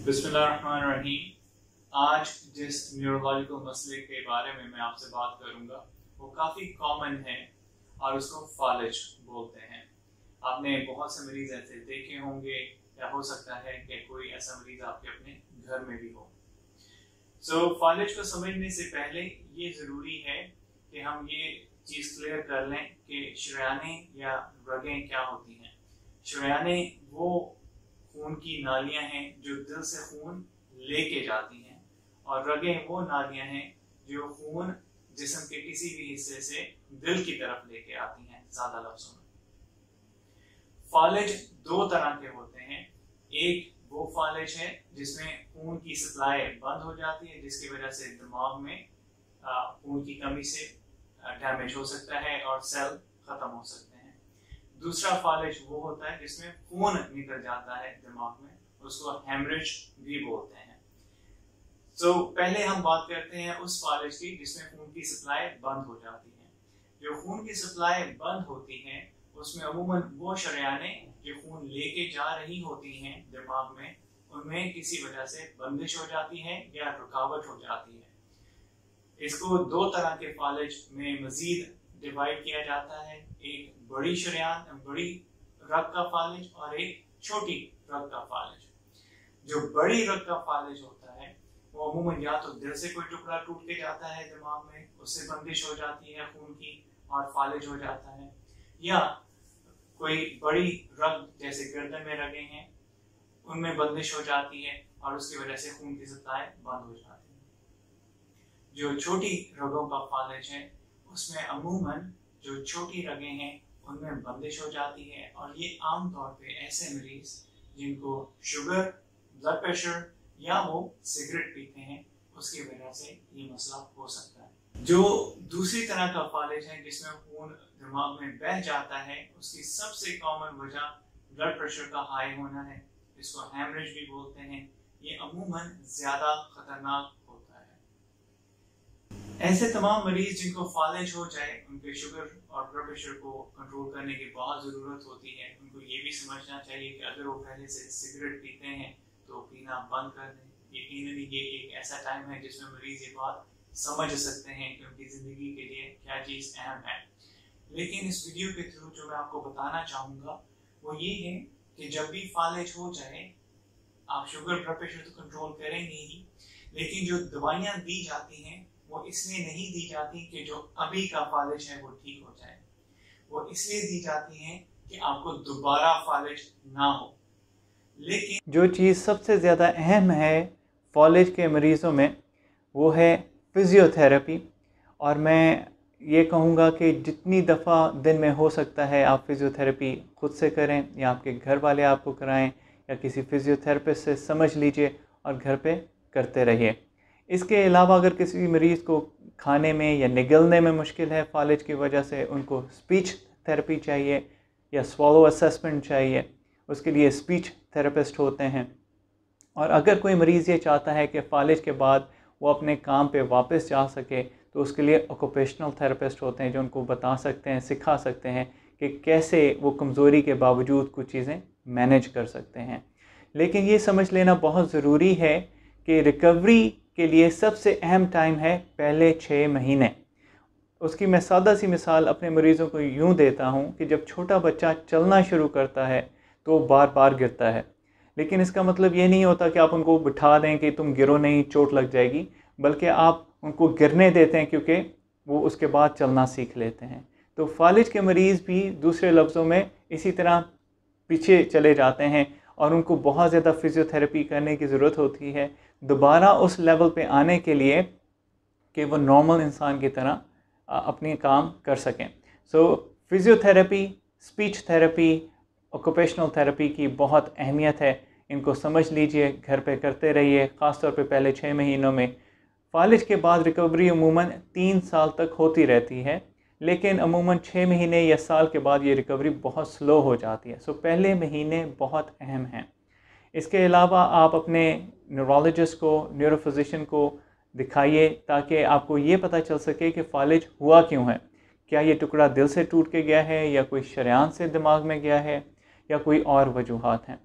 बिस्मिल्लाहिर्रहमानिर्रहीम। आज जिस न्यूरोलॉजिकल मसले के बारे में मैं आपसे बात करूंगा वो काफ़ी कॉमन है और उसको फालिज बोलते हैं। आपने बहुत से मरीज ऐसे देखे होंगे या हो सकता है कि कोई ऐसा मरीज आपके अपने घर में भी हो। फालिज को समझने से पहले ये ज़रूरी है कि हम ये चीज़ क्लियर कर लें कि शरियानें या रगें क्या होती हैं। शरियानें वो खून की नालियां हैं जो दिल से खून लेके जाती हैं, और रगें वो नालियां हैं जो खून जिस्म के किसी भी हिस्से से दिल की तरफ लेके आती हैं। ज्यादा लफ्जों में फालिज दो तरह के होते हैं। एक वो फालिज है जिसमें खून की सप्लाई बंद हो जाती है, जिसकी वजह से दिमाग में खून की कमी से डैमेज हो सकता है और सेल खत्म हो सकते हैं। दूसरा फालिज वो होता है जिसमें खून निकल जाता है दिमाग में, उसको हेमरेज भी बोलते हैं। पहले हम बात करते हैं उस फालिज की जिसमें खून की सप्लाई बंद हो जाती है। जो खून की सप्लाई बंद होती है उसमें अमूमन वो शरियानें जो खून लेके जा रही होती हैं दिमाग में, उनमें किसी वजह से बंदिश हो जाती है या रुकावट हो जाती है। इसको दो तरह के फालिज में मजीद डिवाइड किया जाता है। एक बड़ी शरियान, बड़ी रग का फालिज, और एक छोटी रग का फालिज। जो बड़ी रग का फालिज होता है वो अमूमन या तो दिल से कोई टुकड़ा टूट के जाता है दिमाग में, उससे बंदिश हो जाती है खून की और फालिज हो जाता है, या कोई बड़ी रग जैसे गर्दन में रगें हैं उनमें बंदिश हो जाती है और उसकी वजह से खून की सप्लाई बंद हो जाती है। जो छोटी रगों का फालिज है उसमें अमूमन जो छोटी रगें हैं उनमें बंदिश हो जाती है, और ये आमतौर पे ऐसे मरीज जिनको शुगर, ब्लड प्रेशर या वो सिगरेट पीते हैं उसकी वजह से ये मसला हो सकता है। जो दूसरी तरह का फालिज है जिसमें खून दिमाग में बह जाता है, उसकी सबसे कॉमन वजह ब्लड प्रेशर का हाई होना है, इसको हेमरेज भी बोलते हैं। ये अमूमन ज्यादा खतरनाक होता है। ऐसे तमाम मरीज जिनको फालिज हो जाए उनके शुगर और ब्लड प्रेशर को कंट्रोल करने की बहुत ज़रूरत होती है। उनको ये भी समझना चाहिए कि अगर वो पहले से सिगरेट पीते हैं तो पीना बंद कर दें। यकीनन ये एक ऐसा टाइम है जिसमें मरीज ये बात समझ सकते हैं कि उनकी ज़िंदगी के लिए क्या चीज़ अहम है। लेकिन इस वीडियो के थ्रू जो मैं आपको बताना चाहूँगा वो ये है कि जब भी फालिज हो जाए आप शुगर ब्लड प्रेशर तो कंट्रोल करेंगे ही, लेकिन जो दवाइयाँ दी जाती हैं वो इसलिए नहीं दी जाती कि जो अभी का फालिज है वो ठीक हो जाए, वो इसलिए दी जाती हैं कि आपको दोबारा फालिज ना हो। लेकिन जो चीज़ सबसे ज़्यादा अहम है फालिज के मरीज़ों में वो है फिजियोथेरेपी, और मैं ये कहूँगा कि जितनी दफ़ा दिन में हो सकता है आप फिजियोथेरेपी खुद से करें या आपके घर वाले आपको कराएं या किसी फिजियोथेरेपिस्ट से समझ लीजिए और घर पे करते रहिए। इसके अलावा अगर किसी मरीज़ को खाने में या निगलने में मुश्किल है फालिज की वजह से, उनको स्पीच थेरेपी चाहिए या स्वॉलो असेसमेंट चाहिए, उसके लिए स्पीच थेरेपिस्ट होते हैं। और अगर कोई मरीज़ ये चाहता है कि फालिज के बाद वो अपने काम पे वापस जा सके तो उसके लिए ऑक्यूपेशनल थेरेपिस्ट होते हैं जो उनको बता सकते हैं, सिखा सकते हैं कि कैसे वो कमज़ोरी के बावजूद कुछ चीज़ें मैनेज कर सकते हैं। लेकिन ये समझ लेना बहुत ज़रूरी है कि रिकवरी के लिए सबसे अहम टाइम है पहले 6 महीने। उसकी मैं सादा सी मिसाल अपने मरीज़ों को यूँ देता हूँ कि जब छोटा बच्चा चलना शुरू करता है तो बार बार गिरता है, लेकिन इसका मतलब ये नहीं होता कि आप उनको बिठा दें कि तुम गिरो नहीं, चोट लग जाएगी, बल्कि आप उनको गिरने देते हैं क्योंकि वो उसके बाद चलना सीख लेते हैं। तो फालिज के मरीज़ भी दूसरे लफ्ज़ों में इसी तरह पीछे चले जाते हैं और उनको बहुत ज़्यादा फिजियोथेरेपी करने की ज़रूरत होती है दोबारा उस लेवल पे आने के लिए कि वो नॉर्मल इंसान की तरह अपने काम कर सकें। Physiotherapy, speech therapy, occupational therapy की बहुत अहमियत है। इनको समझ लीजिए, घर पे करते रहिए, ख़ास तौर पे पहले 6 महीनों में। फालिज के बाद रिकवरी अमूमन 3 साल तक होती रहती है, लेकिन अमूमन 6 महीने या साल के बाद ये रिकवरी बहुत स्लो हो जाती है। पहले महीने बहुत अहम हैं। इसके अलावा आप अपने न्यूरोलॉजिस्ट को, न्यूरोफिजिशियन को दिखाइए ताकि आपको ये पता चल सके कि फालिज हुआ क्यों है। क्या ये टुकड़ा दिल से टूट के गया है, या कोई शरेआन से दिमाग में गया है, या कोई और वजूहात हैं।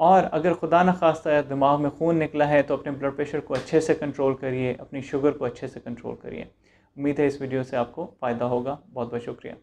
और अगर खुदा न खास्ता दिमाग में खून निकला है तो अपने ब्लड प्रेशर को अच्छे से कंट्रोल करिए, अपनी शुगर को अच्छे से कंट्रोल करिए। उम्मीद है इस वीडियो से आपको फ़ायदा होगा। बहुत बहुत शुक्रिया।